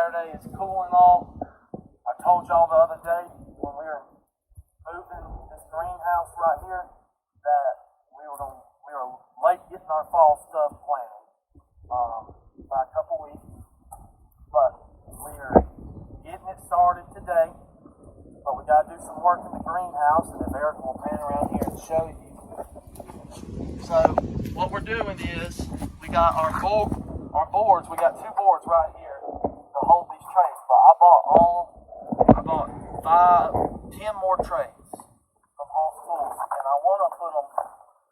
Saturday is cooling off. I told y'all the other day when we were moving this greenhouse right here that we were late getting our fall stuff planted by a couple weeks, but we are getting it started today. But we got to do some work in the greenhouse, and if Eric will pan around here and show you. So what we're doing is we got our boards. We got 2 boards right here to hold these trays. But I bought 10 more trays from Hall Schools, and I want to put them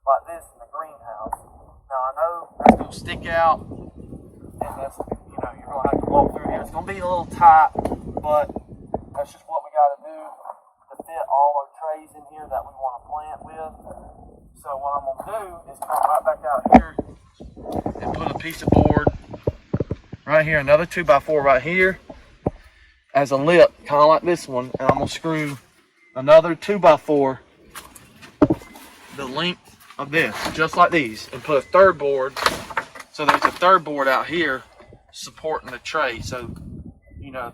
like this in the greenhouse. Now I know that's gonna stick out, and that's you're gonna have to walk through here. It's gonna be a little tight, but that's just what we got to do to fit all our trays in here that we want to plant with. So what I'm gonna do is come right back out here and put a piece of board right here, another 2x4 right here as a lip, kind of like this one, and I'm gonna screw another 2x4 the length of this, just like these, and put a third board. So there's a third board out here supporting the tray. So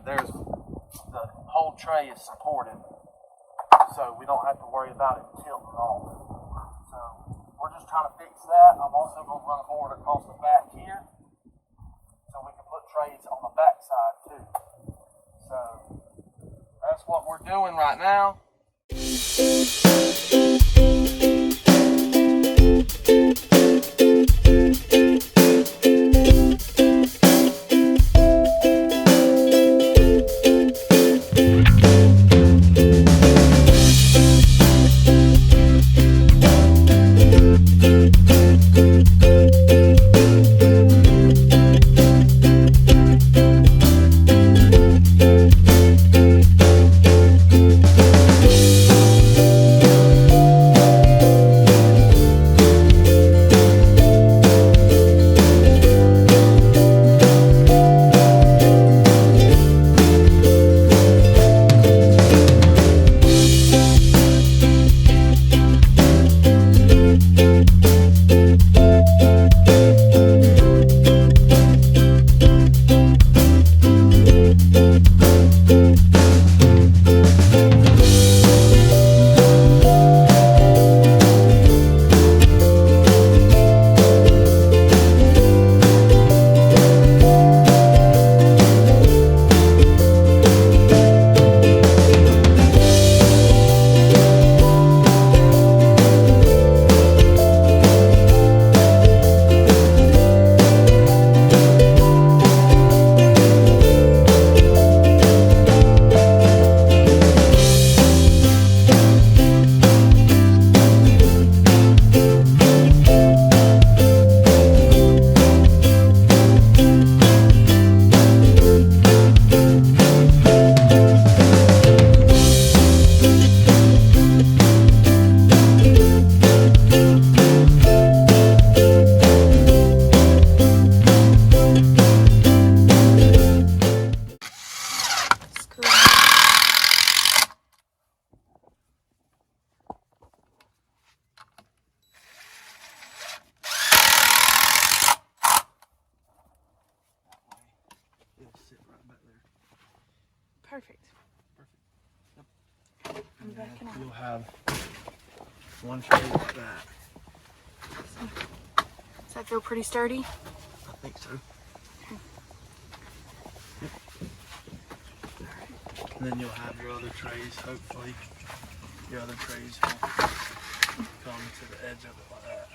there's the whole tray is supported, so we don't have to worry about it tilting off. So we're just trying to fix that. I'm also going to run a board across the back here so we can put trays on the back side too. So that's what we're doing right now. Perfect. Yep. I'm backing out. You'll have one tray like that. Does that feel pretty sturdy? I think so. Yep. And then you'll have your other trays, hopefully. Your other trays will come to the edge of it like that.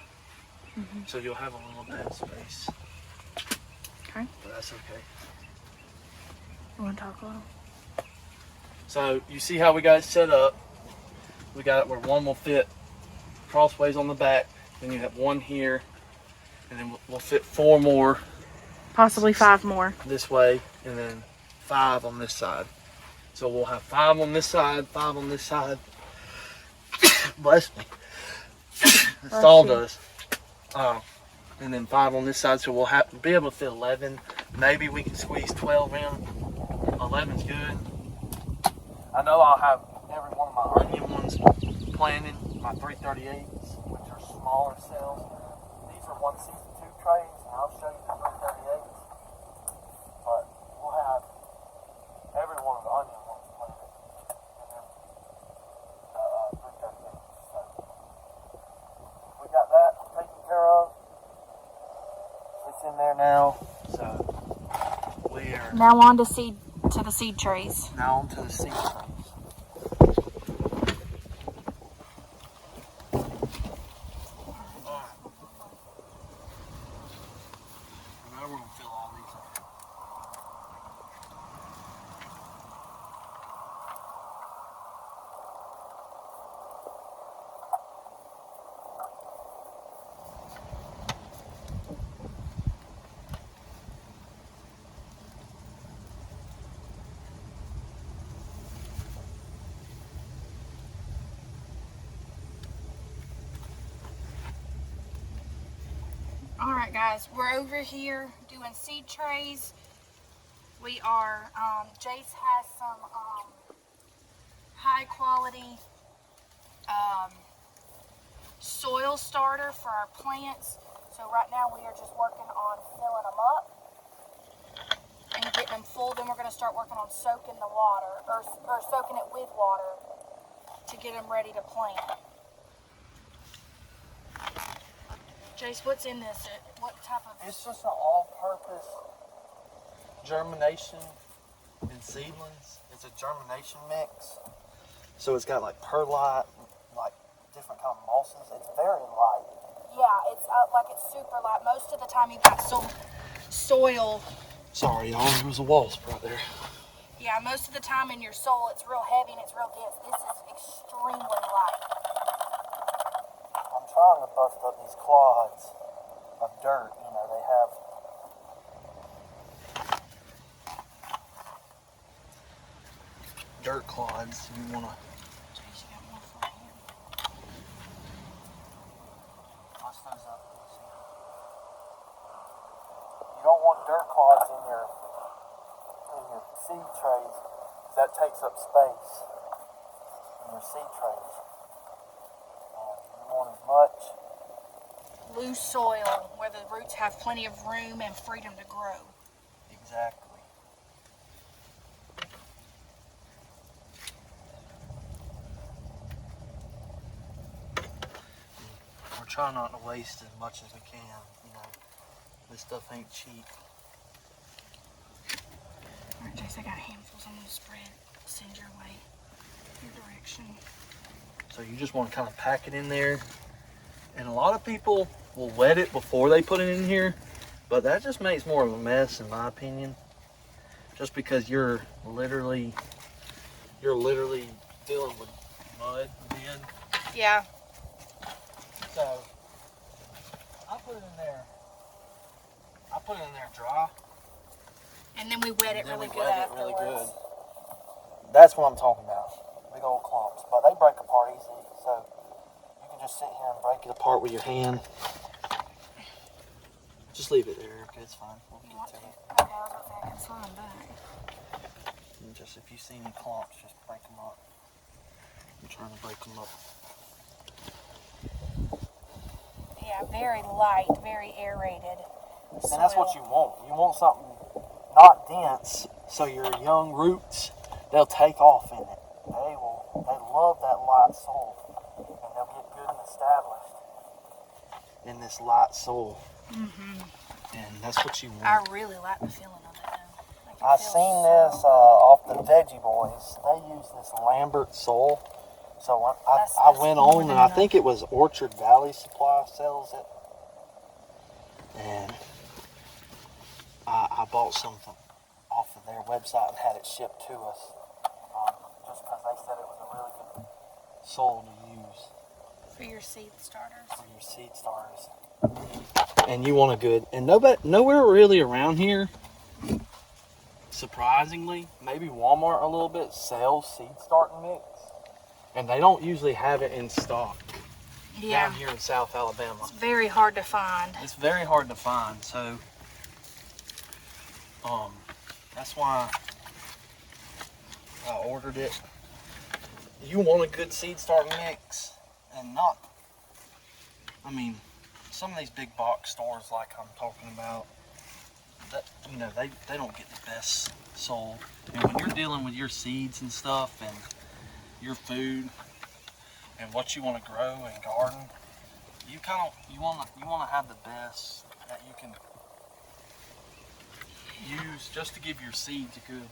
So you'll have a little dead space. Okay. But that's okay. You want to talk a little? So you see how we got it set up. We got it where one will fit crossways on the back. Then you have one here. And then we'll fit 4 more. Possibly 5 more. This way. And then 5 on this side. So we'll have 5 on this side, 5 on this side. Bless me. The stall does. And then 5 on this side. So we'll have to be able to fit 11. Maybe we can squeeze 12 in. 11's good. I know I'll have every one of my onion ones planted, my 338s, which are smaller cells. These are 1 season 2 trays, and I'll show you the 338s. But we'll have in there now, so we are Now on to the seed trays. now onto the seed trays. Now we're gonna fill all these up. All right, guys, we're over here doing seed trays. We are, Jace has some high quality soil starter for our plants. So right now we are just working on filling them up and getting them full. Then we're going to start working on soaking the water, or soaking it with water to get them ready to plant. Jace, what's in this? What type of... It's just an all-purpose germination and seedlings. It's a germination mix. So it's got like perlite, like different kind of mosses. It's very light. Yeah, it's it's super light. Most of the time you've got soil. Sorry, y'all, there was a wasp right there. Yeah, most of the time in your soil it's real heavy and it's real dense. This is extremely light. I'm trying to bust up these clods of dirt. You know, they have dirt clods. You want to Jace, you got more for here. bust those up. You don't want dirt clods in your seed trays, because that takes up space in your seed trays. You want as much Loose soil where the roots have plenty of room and freedom to grow. exactly. We're trying not to waste as much as we can. You know, this stuff ain't cheap. All right, Jace, I got handfuls. I'm going to send your way, your direction. So you just want to kind of pack it in there. And a lot of people will wet it before they put it in here, but that just makes more of a mess in my opinion. Just because you're literally dealing with mud then. Yeah. So I put it in there. I put it in there dry. And then we wet it And then really we good wet it afterwards. really good. That's what I'm talking about. Big old clumps, but they break apart easily. So you can just sit here and break it apart with your hand. Just leave it there. Okay, it's fine. We'll You get want to to? it. Okay, I was going to say I can slide them back. And just if you see any clumps, just break them up. I'm trying to break them up. Yeah, very light, very aerated. And that's what you want. You want something not dense, so your young roots, they'll take off in it. They love that light soil, and they'll get good and established in this light soil. And that's what you want. I really like the feeling of it though. Like, it I feels seen so- this off the Veggie Boys. They use this Lambert soil. So I That's went more on, than and I enough. think it was Orchard Valley Supply sells it. And I bought something off of their website and had it shipped to us. Just because they said it was a really good soil to use for your seed starters. for your seed starters. And you want a good, and nowhere really around here, surprisingly, maybe Walmart a little bit, sells seed starting mix. And they don't usually have it in stock Yeah, down here in South Alabama. it's very hard to find. It's very hard to find, so that's why I ordered it. You want a good seed starting mix, and not, I mean, some of these big box stores like I'm talking about, that, you know, they don't get the best sold. And when you're dealing with your seeds and stuff and your food and what you want to grow and garden, you want to have the best that you can use just to give your seeds a good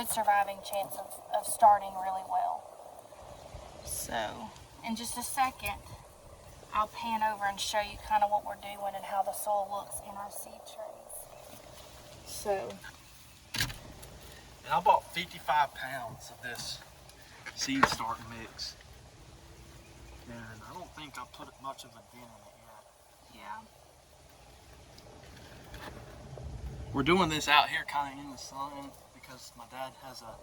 surviving chance of starting really well. So, in just a second, I'll pan over and show you kind of what we're doing and how the soil looks in our seed trays. So, and I bought 55 pounds of this seed starting mix. And I don't think I put much of a dent in it yet. yeah. We're doing this out here kind of in the sun because my dad has a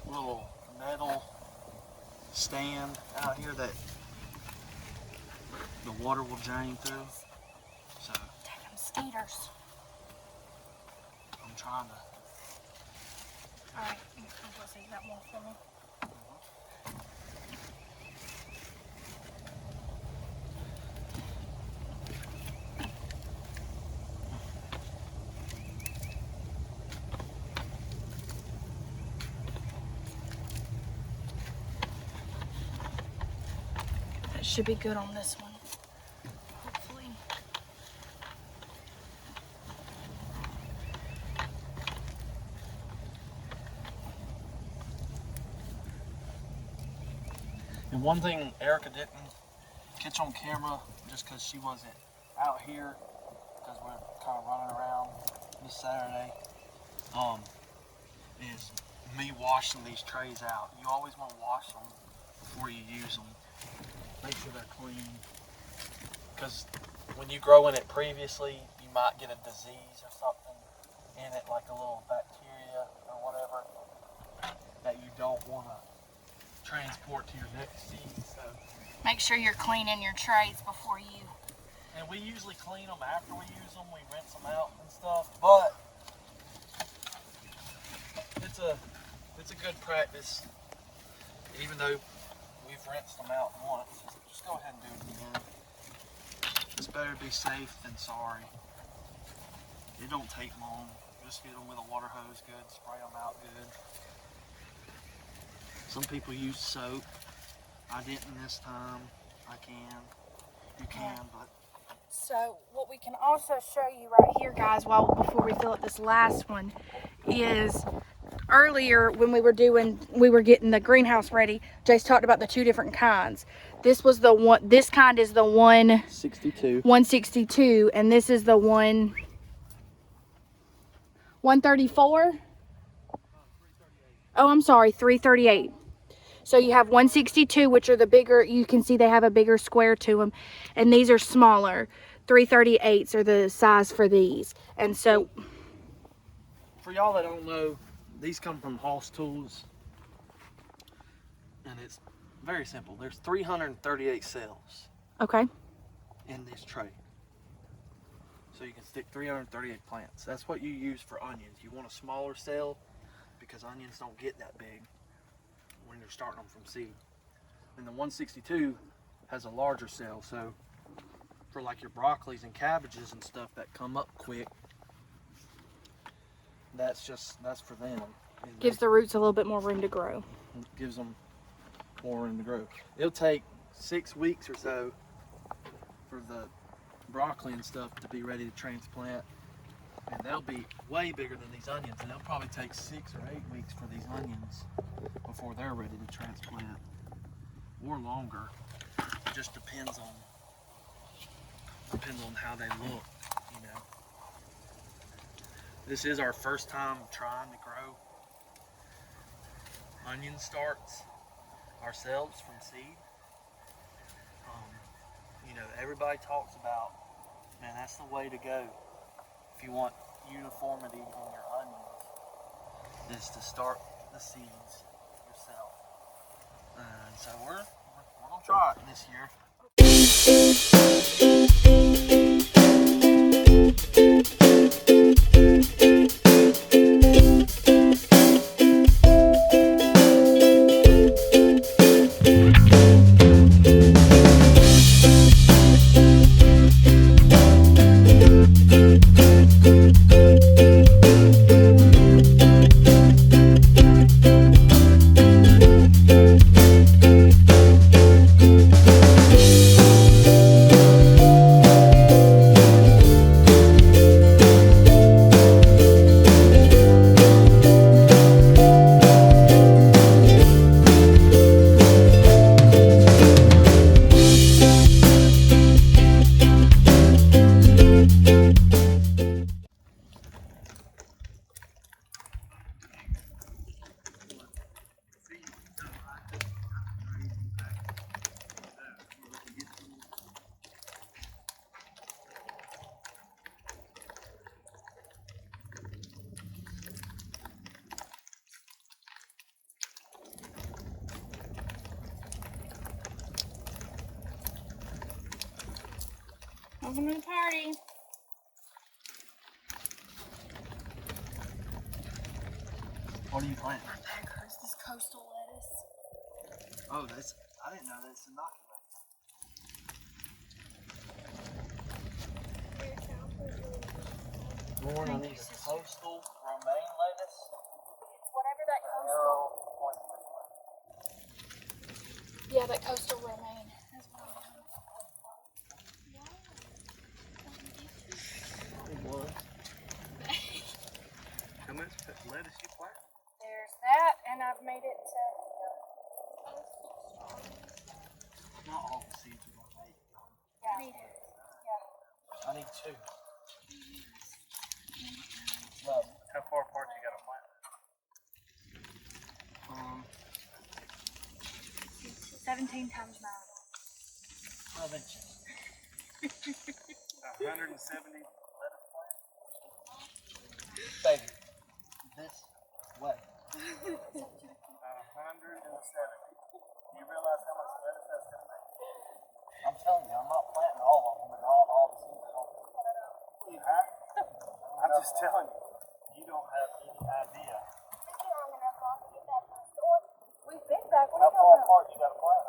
little metal stand out here that the water will drain through. So Take them skeeters. I'm trying to. Alright, you got more for me? Should be good on this one, hopefully. And one thing Erica didn't catch on camera, just because she wasn't out here, because we're kind of running around this Saturday, is me washing these trays out. You always want to wash them before you use them. Make sure they're clean, because when you grow in it previously, you might get a disease or something in it, like a little bacteria or whatever, that you don't want to transport to your next seed. So Make sure you're cleaning your trays before you. and we usually clean them after we use them. We rinse them out and stuff, but it's a good practice, even though we've rinsed them out once. Just go ahead and do it again. It's better to be safe than sorry. It don't take long. Just get them with a water hose good, spray them out good. Some people use soap. I didn't this time. I can. You can, but. So what we can also show you right here, guys, before we fill up this last one, is earlier when we were getting the greenhouse ready, Jace talked about the two different kinds. This kind is the 162, and this is the 134. Oh, I'm sorry, 338. So you have 162, which are the bigger, you can see they have a bigger square to them, and these are smaller. 338s are the size for these. And so, for y'all that don't know, these come from Hoss Tools, and it's very simple. There's 338 cells okay, in this tray, so you can stick 338 plants. That's what you use for onions. You want a smaller cell because onions don't get that big when you're starting them from seed. And the 162 has a larger cell, so for like your broccolis and cabbages and stuff that come up quick, that's for them. gives the roots a little bit more room to grow. Gives them more room to grow. It'll take 6 weeks or so for the broccoli and stuff to be ready to transplant, and they'll be way bigger than these onions, and it'll probably take 6 or 8 weeks for these onions before they're ready to transplant, or longer. It just depends on how they look, you know. This is our first time trying to grow onion starts ourselves from seed. You know, everybody talks about, man, that's the way to go if you want uniformity in your onions, is to start the seeds yourself. And so we're gonna try it this year. Welcome to the party. What are you planting? Peppers, this coastal lettuce. Oh, that's, I didn't know that's inoculated. Lauren, I need a coastal romaine lettuce. Whatever that coastal. Yeah, that coastal romaine. That's what It was. How much lettuce you plant? There's that, and I've made it to. Not all the seeds are gonna make. Yeah. I need 2. Well, how far apart you gotta plant? 17 times 9. Well, then 170 lettuce plants? Baby, this way. 170. Do you realize how much lettuce that's gonna make? I'm telling you, I'm not planting all of them and all the seeds are going. You have? I'm just telling you, you don't have any idea. We've been back. How far apart you gotta plant?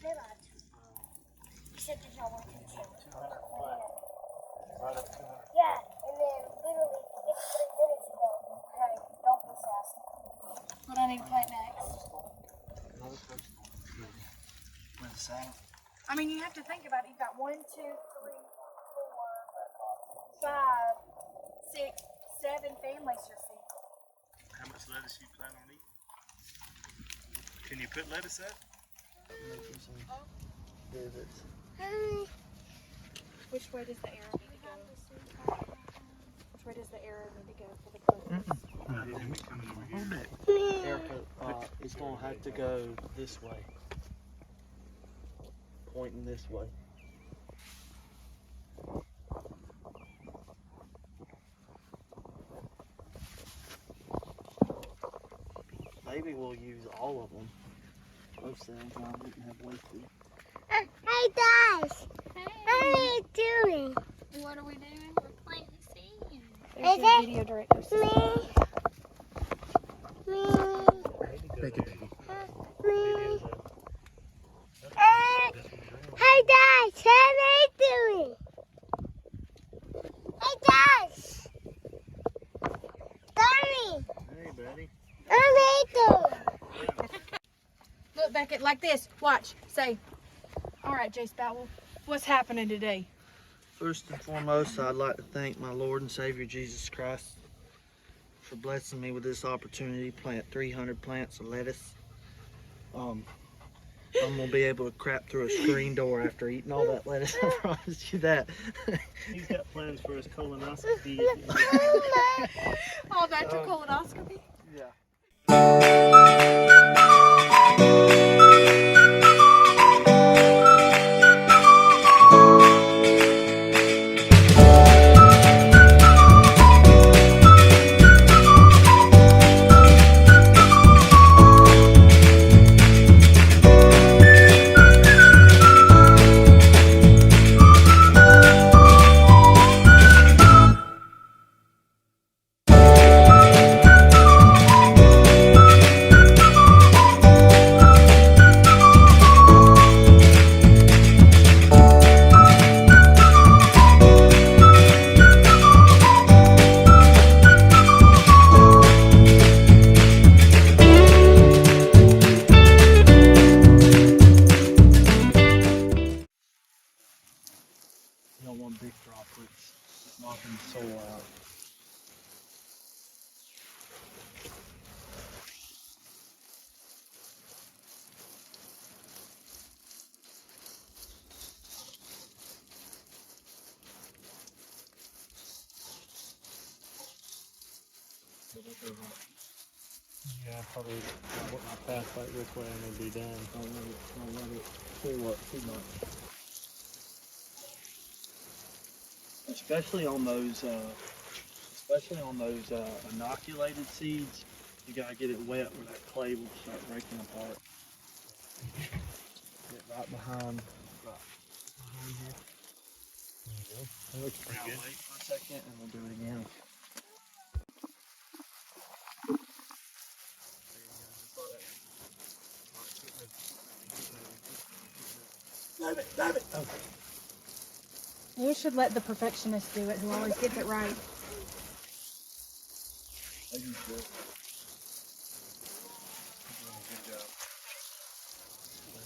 You said there's no one to check. 200 foot. Right up 200. Yeah, and then literally 3 minutes ago. Hey, don't be sassy. What I need to plant next? Another coastal. We're the same. I mean, you have to think about it. You've got 1, 2, 3, 4, 5, 6, 7 families you're feeding. How much lettuce you plan on eating? Can you put lettuce up? Which way does the arrow need to go? Which way does the arrow need to go for the cookies? Erica, it's going to have to go this way. Pointing this way. Maybe we'll use all of them. Most of them I didn't have wasted. Hey guys! What are you doing? What are we doing? We're planting seeds. There's your video director. Me? Hey guys, how are you doing? Hey guys! Tommy! Hey, buddy. How are you doing? Look back at like this. Watch. Say, all right, Jace Bowell, what's happening today? First and foremost, I'd like to thank my Lord and Savior Jesus Christ for blessing me with this opportunity to plant 300 plants of lettuce. I'm gonna be able to crap through a screen door after eating all that lettuce. I promise you that. He's got plans for his colonoscopy. Oh, that's your colonoscopy? Yeah. You don't want big droplets knocking the soil out. Yeah, probably put my path like this way and it'd be done. Don't let it pull up too much. Especially on those inoculated seeds, you gotta get it wet where that clay will start breaking apart. Get right behind That looks pretty good. Wait for a second and we'll do it again. Okay. You should let the perfectionist do it, who always gets it right.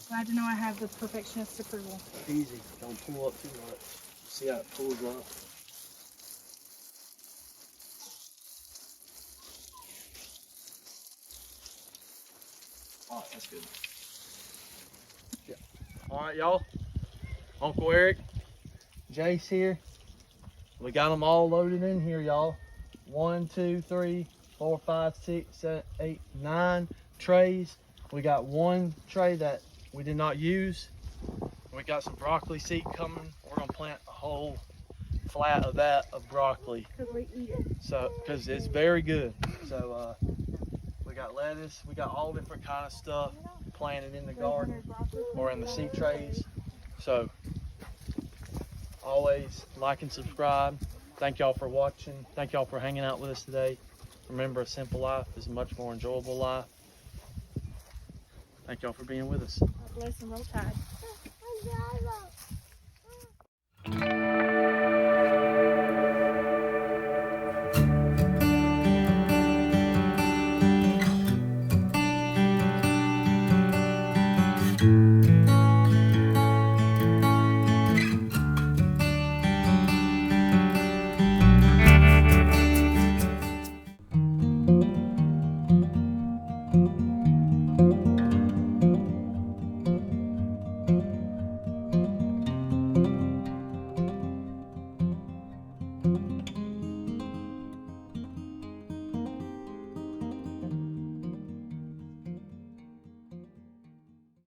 Glad to know I have the perfectionist's approval. Easy. Don't pull up too much. See how it pulls up? Alright, that's good. Yeah. Alright, y'all. Uncle Eric, Jace here. We got them all loaded in here, y'all. 1, 2, 3, 4, 5, 6, 7, 8, 9 trays. We got one tray that we did not use. We got some broccoli seed coming. We're gonna plant a whole flat of that of broccoli. Because we eat it. So, because it's very good. So, we got lettuce. We got all different kind of stuff planted in the garden or in the seed trays. So, always like and subscribe. Thank y'all for watching. Thank y'all for hanging out with us today. Remember, a simple life is a much more enjoyable life. Thank y'all for being with us. God bless and roll tide.